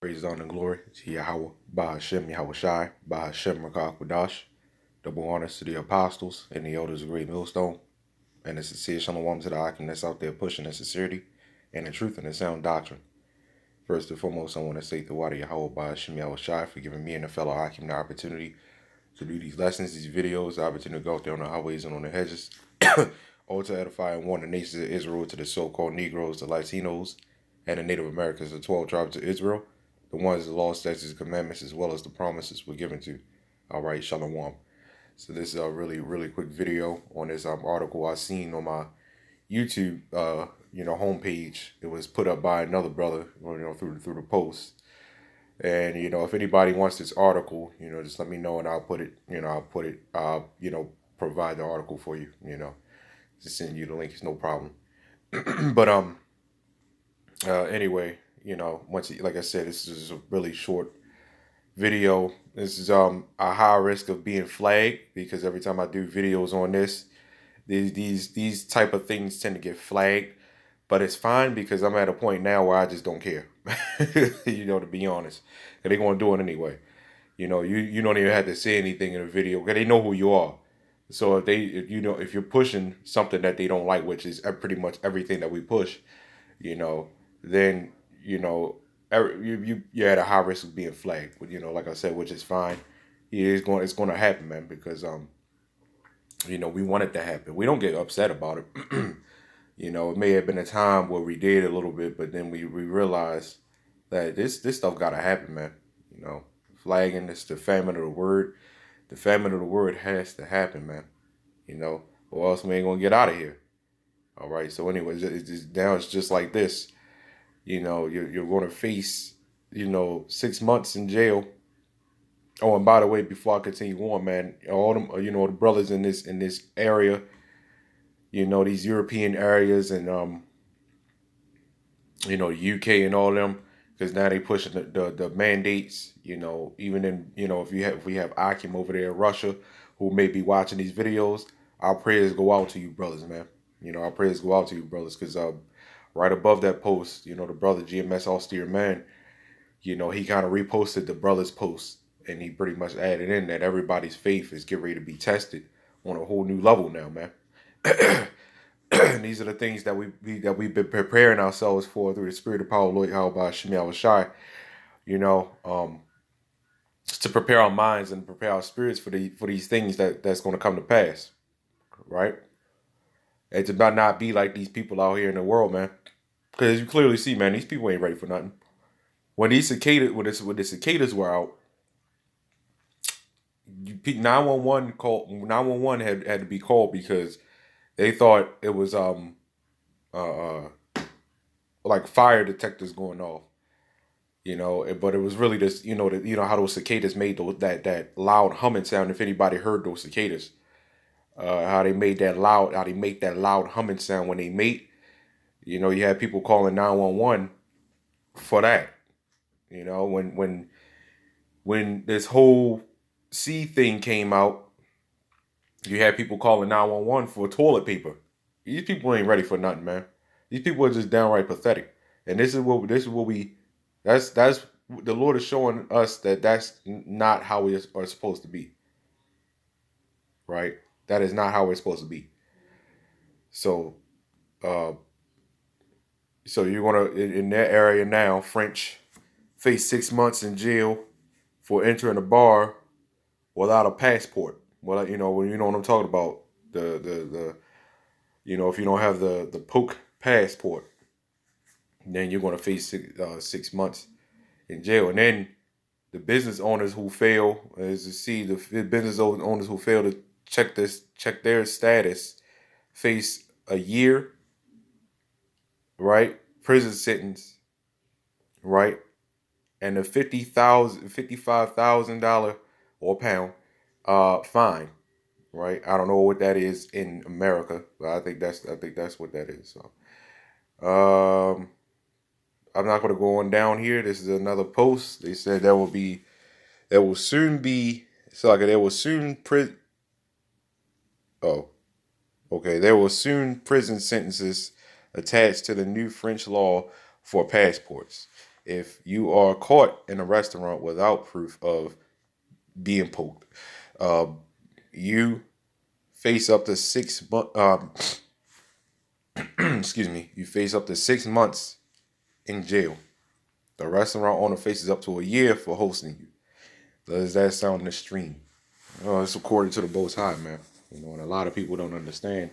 Praise, honor, and glory to Yahawah, BAHASHAM, YAHAWASHI, BAHASHAM, Rakakwadash. Double honors to the apostles and the elders of Great Millstone, and the sincere shalom to the Akim that's out there pushing the sincerity and the truth and the sound doctrine. First and foremost, I want to say to Yahawah, BAHASHAM, YAHAWASHI for giving me and the fellow Akim the opportunity to do these lessons, these videos, the opportunity to go out there on the highways and on the hedges, all to edify and warn the nations of Israel, to the so-called Negroes, the Latinos, and the Native Americans, the 12 tribes of Israel, the ones the law, statutes, and commandments, as well as the promises were given to. All right, shalom. So this is a really quick video on this article I seen on my YouTube, homepage. It was put up by another brother, through the post. And if anybody wants this article, just let me know and I'll put it. Provide the article for you. Just send you the link. It's no problem. But anyway, like I said, this is a really short video. This is a high risk of being flagged, because every time I do videos on this, these type of things tend to get flagged. But it's fine, because I'm at a point now where I just don't care. To be honest, because they're gonna do it anyway. You don't even have to say anything in a video, because they know who you are. So if you're pushing something that they don't like, which is pretty much everything that we push, then you're at a high risk of being flagged. But like I said, which is fine. It's going to happen, man, because we want it to happen. We don't get upset about it. It may have been a time where we did a little bit, but then we realized that this stuff got to happen, man. Flagging, it's the famine of the word. The famine of the word has to happen, man. Or else we ain't gonna get out of here. All right. So anyways, it's just like this. You're going to face 6 months in jail. Oh, and by the way, before I continue on, man, all them the brothers in this area, these European areas, and UK and all them, because now they pushing the mandates. Even in if we have Akim over there in Russia who may be watching these videos, our prayers go out to you, brothers, man. Our prayers go out to you, brothers, because right above that post, the brother GMS Austere Man, he kind of reposted the brother's post, and he pretty much added in that everybody's faith is getting ready to be tested on a whole new level now, man. These are the things that we've been preparing ourselves for through the spirit of power, Lord Yahawah, YAHAWASHI, to prepare our minds and prepare our spirits for these things that's going to come to pass, right? And to not be like these people out here in the world, man. Because as you clearly see, man, these people ain't ready for nothing. When these cicadas, when the cicadas were out, 911 had to be called, because they thought it was like fire detectors going off. But it was really just how those cicadas made that loud humming sound. If anybody heard those cicadas, how they make that loud humming sound when they mate. You had people calling 911 for that. When this whole C thing came out, you had people calling 911 for toilet paper. These people ain't ready for nothing, man. These people are just downright pathetic. And that's the Lord is showing us that that's not how we are supposed to be. Right? That is not how we're supposed to be. So you're gonna, in that area now, French face 6 months in jail for entering a bar without a passport. Well, when you know what I'm talking about, the if you don't have the poke passport, then you're going to face 6 months in jail. And then the business owners who fail, as you see, the business owners who fail to check their status, face a year, right, prison sentence, right, and a $55,000 or pound fine, right? I don't know what that is in America, but I think that's what that is. So, I'm not going to go on down here. This is another post. They said there will soon prison sentences attached to the new French law for passports. if you are caught in a restaurant without proof of being poked, uh, you face up to 6 months. Excuse me. You face up to 6 months in jail. The restaurant owner faces up to a year for hosting you. Does that sound extreme? It's according to the Most High, man. And a lot of people don't understand.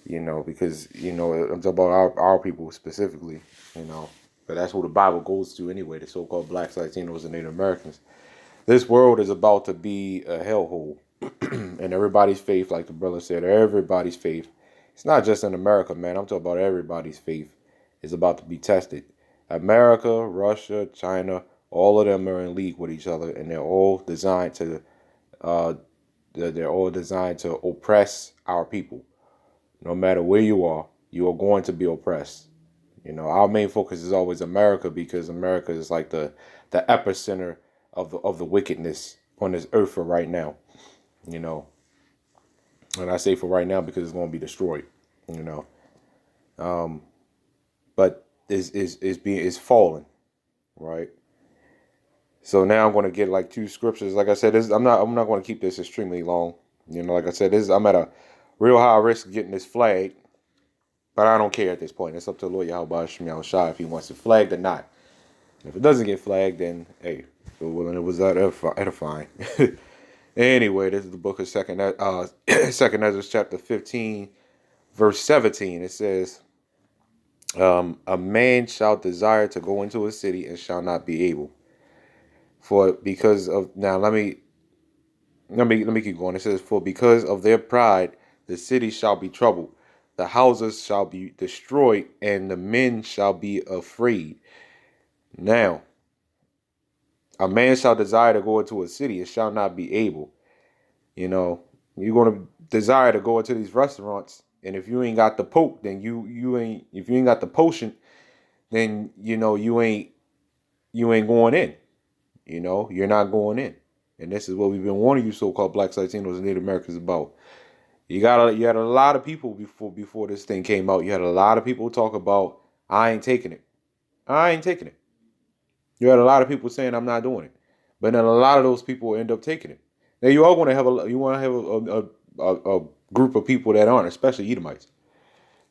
Because I'm talking about our people specifically. But that's what the Bible goes to anyway. The so-called blacks, Latinos, and Native Americans. This world is about to be a hellhole. And everybody's faith, like the brother said, everybody's faith. It's not just in America, man. I'm talking about everybody's faith is about to be tested. America, Russia, China, all of them are in league with each other, and they're all designed to oppress our people. No matter where you are going to be oppressed. Our main focus is always America, because America is like the epicenter of the wickedness on this earth for right now. And I say for right now because it's going to be destroyed. But is falling, right? So now I'm going to get like two scriptures. Like I said, I'm not going to keep this extremely long. Like I said, I'm at a real high risk of getting this flagged, but I don't care at this point. It's up to the Lord YAHAWASHI if he wants it flagged or not. And if it doesn't get flagged, then hey, well, it was edifying. Anyway, this is the book of Second Ezra, chapter 15, verse 17. It says, "A man shall desire to go into a city and shall not be able, for because of now." Let me keep going. It says, "For because of their pride, the city shall be troubled, the houses shall be destroyed, and the men shall be afraid." Now, a man shall desire to go into a city and shall not be able. You're going to desire to go into these restaurants, and if you ain't got the poke, then you ain't. If you ain't got the potion, then you ain't going in. You're not going in, and this is what we've been warning you, so-called blacks, Latinos, and Native Americans about. You had a lot of people before this thing came out. You had a lot of people talk about, I ain't taking it. I ain't taking it. You had a lot of people saying I'm not doing it, but then a lot of those people end up taking it. Now you are going to have a group of people that aren't, especially Edomites.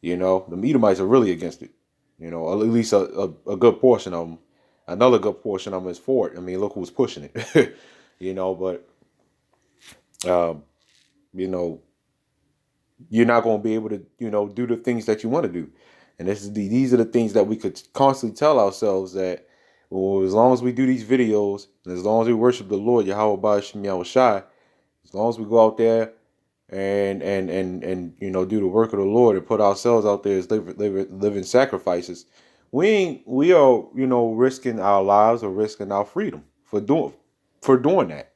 The Edomites are really against it. At least a good portion of them. Another good portion of them is for it. I mean, look who's pushing it. But you're not going to be able to do the things that you want to do. And these are the things that we could constantly tell ourselves that, well, as long as we do these videos, and as long as we worship the Lord, Yahweh BAHASHAM YAHAWASHI, as long as we go out there and do the work of the Lord and put ourselves out there as living sacrifices, we are risking our lives or risking our freedom for doing that.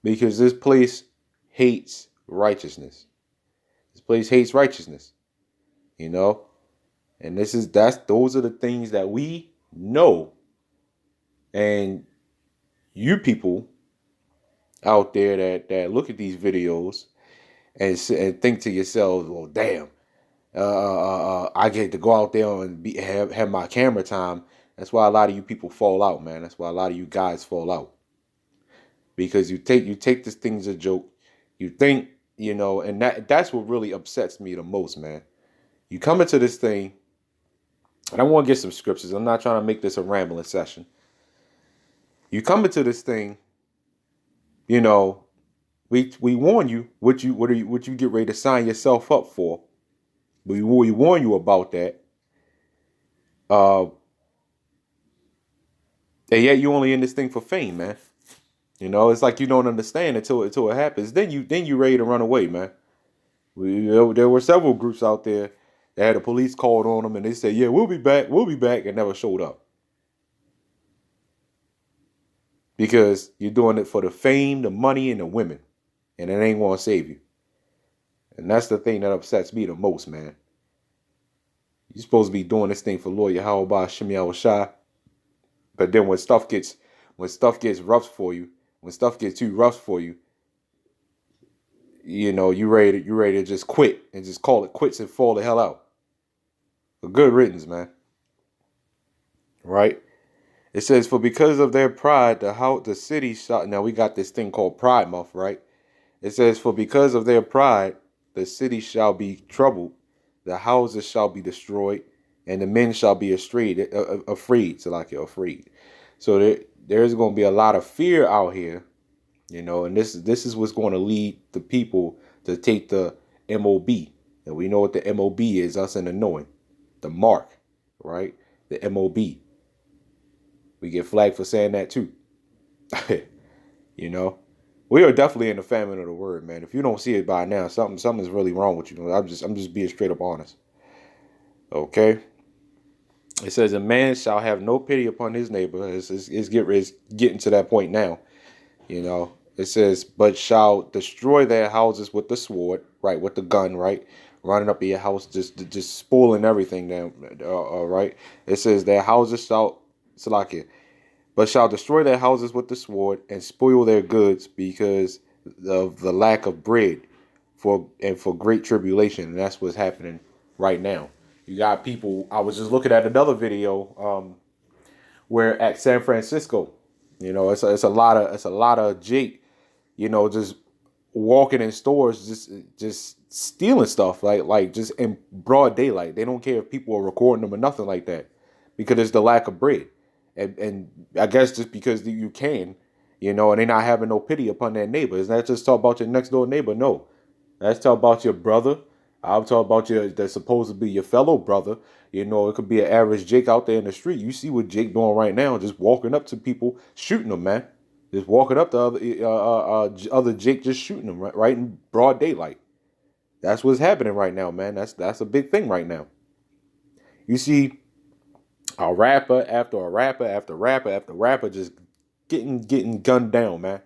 Because this place hates righteousness. This place hates righteousness. And those are the things that we know. And you people out there that look at these videos and think to yourselves, well, damn, I get to go out there and have my camera time. That's why a lot of you people fall out, man. That's why a lot of you guys fall out. Because you take this thing as a joke. You think, and that's what really upsets me the most, man. You come into this thing, and I want to get some scriptures. I'm not trying to make this a rambling session. You come into this thing, we warn you what you get ready to sign yourself up for. We warn you about that. And yet you only in this thing for fame, man. It's like you don't understand until it happens. Then you ready to run away, man. There were several groups out there that had a police called on them, and they said, "Yeah, we'll be back, and never showed up. Because you're doing it for the fame, the money, and the women, and it ain't gonna save you. And that's the thing that upsets me the most, man. You're supposed to be doing this thing for Lord Yahweh BAHASHAM YAHAWASHI, but then when stuff gets rough for you, when stuff gets too rough for you, you ready to just quit and just call it quits and fall the hell out. A good riddance, man. right? It says, for because of their pride, the city shall, now we got this thing called Pride Month, right? It says, for because of their pride, the city shall be troubled, the houses shall be destroyed, and the men shall be afraid, so like you're afraid. So there's going to be a lot of fear out here, and this is what's going to lead the people to take the MOB. And we know what the MOB is, us in the knowing. The mark, right? The MOB. We get flagged for saying that too. you know. We are definitely in the famine of the word, man. If you don't see it by now, something's really wrong with you. I'm just being straight up honest. Okay. It says, a man shall have no pity upon his neighbor. It's getting to that point now. It says, but shall destroy their houses with the sword, right? With the gun, right? Running up in your house, just spoiling everything down, right? It says, their houses shall, Salakia, but shall destroy their houses with the sword and spoil their goods because of the lack of bread for great tribulation. And that's what's happening right now. You got people. I was just looking at another video where at San Francisco, it's a lot of Jake, just walking in stores, just stealing stuff like just in broad daylight. They don't care if people are recording them or nothing like that because it's the lack of bread. And I guess just because you can, and they're not having no pity upon their neighbor. It's not just talk about your next door neighbor. No, that's talk about your brother. I'm talking about that's supposed to be your fellow brother. It could be an average Jake out there in the street. You see what Jake doing right now, just walking up to people, shooting them, man. Just walking up to other Jake, just shooting them right in broad daylight. That's what's happening right now, man. That's a big thing right now. You see a rapper after a rapper after rapper after rapper just getting gunned down, man.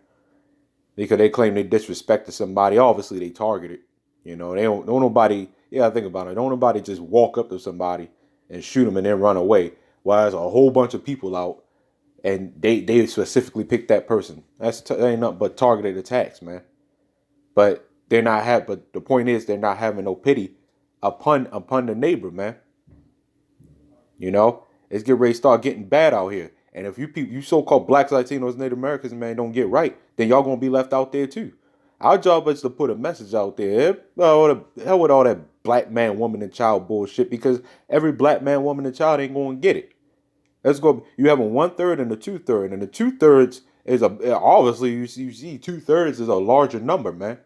Because they claim they disrespected somebody. Obviously, they targeted. They don't nobody. Yeah, think about it. Don't nobody just walk up to somebody and shoot them and then run away. While there's a whole bunch of people out and they specifically picked that person. That ain't nothing but targeted attacks, man. But But the point is, they're not having no pity upon the neighbor, man. It's getting ready to start getting bad out here. And if you so-called blacks, Latinos, Native Americans, man, don't get right, then y'all gonna be left out there too. Our job is to put a message out there. Hell with all that black man, woman, and child bullshit, because every black man, woman, and child ain't gonna get it. Let's go. You have a 1/3 and a 2/3, and the 2/3 is obviously you see 2/3 is a larger number, man.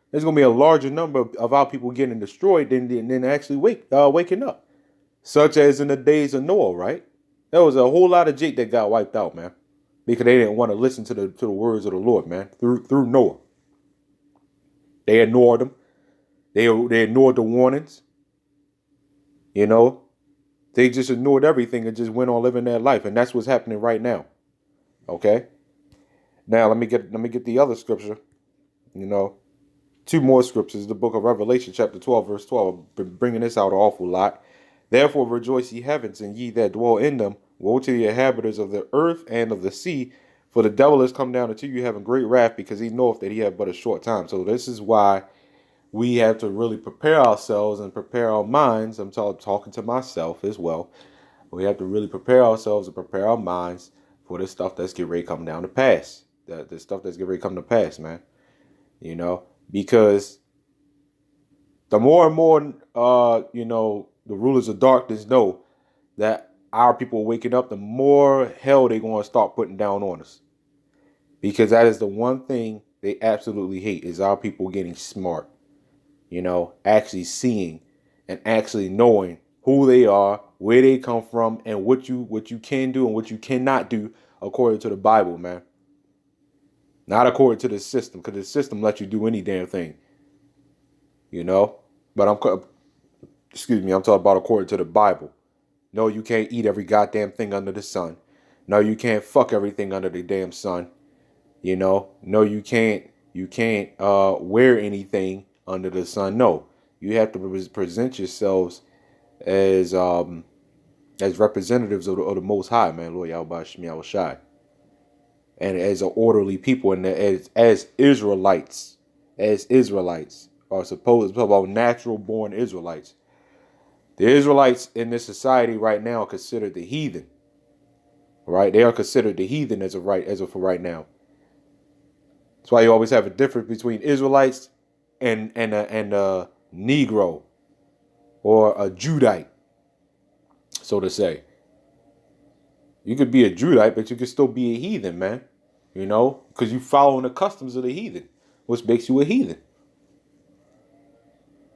There's gonna be a larger number of our people getting destroyed than actually waking up. Such as in the days of Noah, right? There was a whole lot of Jake that got wiped out, man, because they didn't want to listen to the words of the Lord, man. Through Noah, they ignored them. They ignored the warnings. They just ignored everything and just went on living their life, and that's what's happening right now. Okay. Now let me get the other scripture. Two more scriptures. The book of Revelation, chapter 12, verse 12. I've been bringing this out an awful lot. Therefore rejoice, ye heavens, and ye that dwell in them. Woe to the inhabitants of the earth and of the sea, for the devil is come down unto you having great wrath, because he knoweth that he have but a short time. So this is why we have to really prepare ourselves and prepare our minds. I'm talking to myself as well. We have to really prepare ourselves and prepare our minds for this stuff that's getting ready to come down to pass. The stuff that's getting ready to come to pass, man. Because the more and more, the rulers of darkness know that our people are waking up, the more hell they're going to start putting down on us. Because that is the one thing they absolutely hate, is our people getting smart. Actually seeing and actually knowing who they are, where they come from, and what you can do and what you cannot do according to the Bible, man. Not according to the system, because the system lets you do any damn thing. But I'm talking about according to the Bible. No, you can't eat every goddamn thing under the sun. No, you can't fuck everything under the damn sun. No, you can't wear anything under the sun. No, you have to present yourselves as representatives of the Most High, man, Lord YAHAWASHI, and as an orderly people, and as Israelites, are supposed to talk about natural born Israelites. The Israelites in this society right now are considered the heathen. right? They are considered the heathen as of for right now. That's why you always have a difference between Israelites and a Negro or a Judite, so to say. You could be a Judite, but you could still be a heathen, man. You know, because you following the customs of the heathen, which makes you a heathen.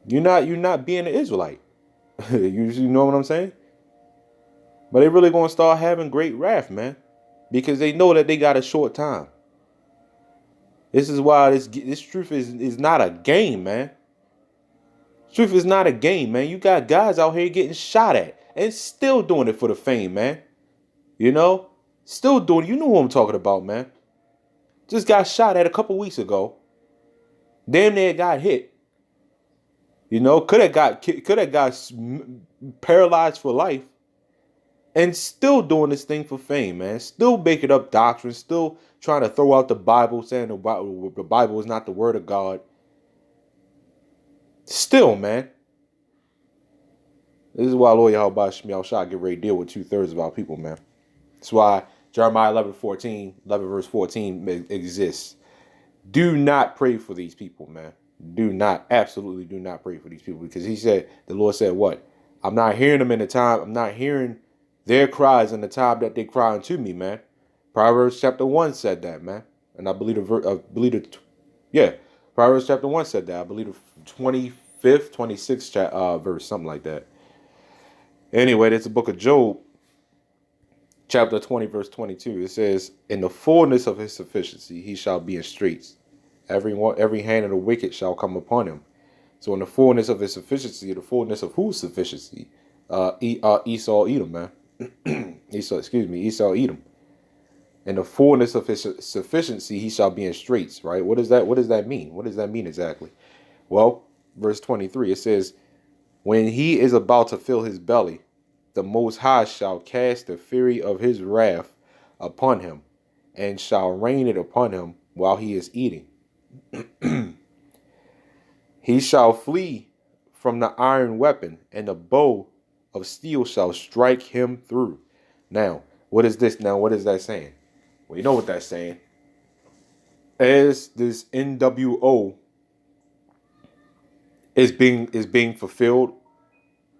You're not being an Israelite. You know what I'm saying? But they really gonna start having great wrath, man, because they know that they got a short time. This is why this truth is not a game, man. Truth is not a game, man. You got guys out here getting shot at and still doing it for the fame, man. You know, still doing. You know who I'm talking about, man. Just got shot at a couple weeks ago. Damn near got hit. You know, could have got paralyzed for life, and still doing this thing for fame, man. Still making up doctrine. Still trying to throw out the Bible, saying the Bible is not the word of God. Still, man. This is why Lord YAHAWASHI get ready to deal with 2/3 of our people, man. That's why Jeremiah 11 verse 14 exists. Do not pray for these people, man. Absolutely do not pray for these people. Because the Lord said what? I'm not hearing them in the time. I'm not hearing their cries in the time that they cry unto me, man. Proverbs chapter 1 said that, man. And I believe Proverbs chapter 1 said that. I believe the 25th, 26th verse, something like that. Anyway, that's the book of Job, chapter 20, verse 22. It says, in the fullness of his sufficiency, he shall be in straits. Every hand of the wicked shall come upon him. So in the fullness of his sufficiency, the fullness of whose sufficiency? Esau Edom, man. Esau Edom. In the fullness of his sufficiency, he shall be in straits, right? What does that mean? What does that mean exactly? Well, verse 23, it says, when he is about to fill his belly, the Most High shall cast the fury of his wrath upon him, and shall rain it upon him while he is eating. He shall flee from the iron weapon, and the bow of steel shall strike him through. Now, what is this? Now, what is that saying? Well, you know what that's saying. As this NWO is being fulfilled,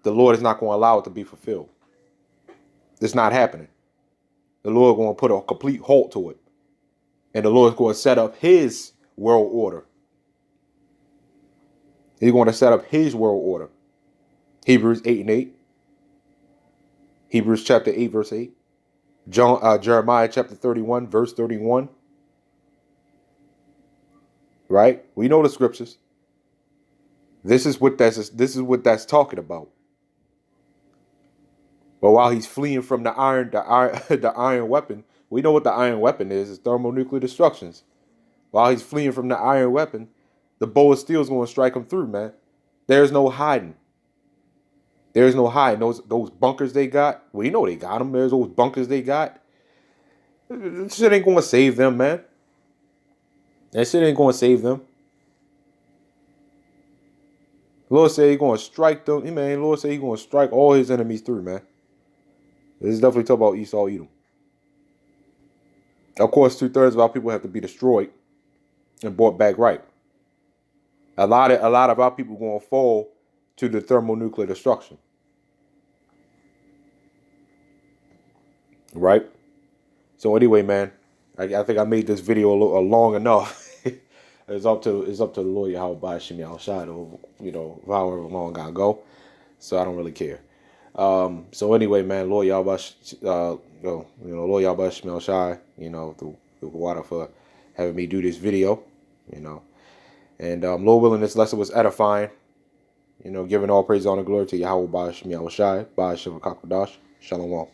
the Lord is not going to allow it to be fulfilled. It's not happening. The Lord is going to put a complete halt to it. And the Lord is going to set up his world order. He's going to set up his world order. Hebrews 8:8. Hebrews chapter 8, verse 8. Jeremiah chapter 31, verse 31. Right? We know the scriptures. This is what that's talking about. But while he's fleeing from the iron weapon, we know what the iron weapon is. It's thermonuclear destructions. While he's fleeing from the iron weapon, the bow of steel is going to strike him through, man. There's no hiding. There's no hiding. Those bunkers they got, we know they got them. There's those bunkers they got. That shit ain't going to save them, man. That shit ain't going to save them. The Lord said he's going to strike them. Man, the Lord said he's going to strike all his enemies through, man. This is definitely talking about Esau Edom. Of course, 2/3 of our people have to be destroyed and brought back right. A lot of our people going to fall to the thermonuclear destruction. Right? So anyway, man, I think I made this video long enough. It's up to the Lord YAHAWASHI, you know, however long I go. So I don't really care. So anyway, man, Lord YAHAWASHI, Lord YAHAWASHI, you know, the water for having me do this video, you know. And Lord willing, this lesson was edifying. You know, giving all praise, honor, glory to Yahweh, BAHASHAM, YAHAWASHI, BAHASHAM, Shalom.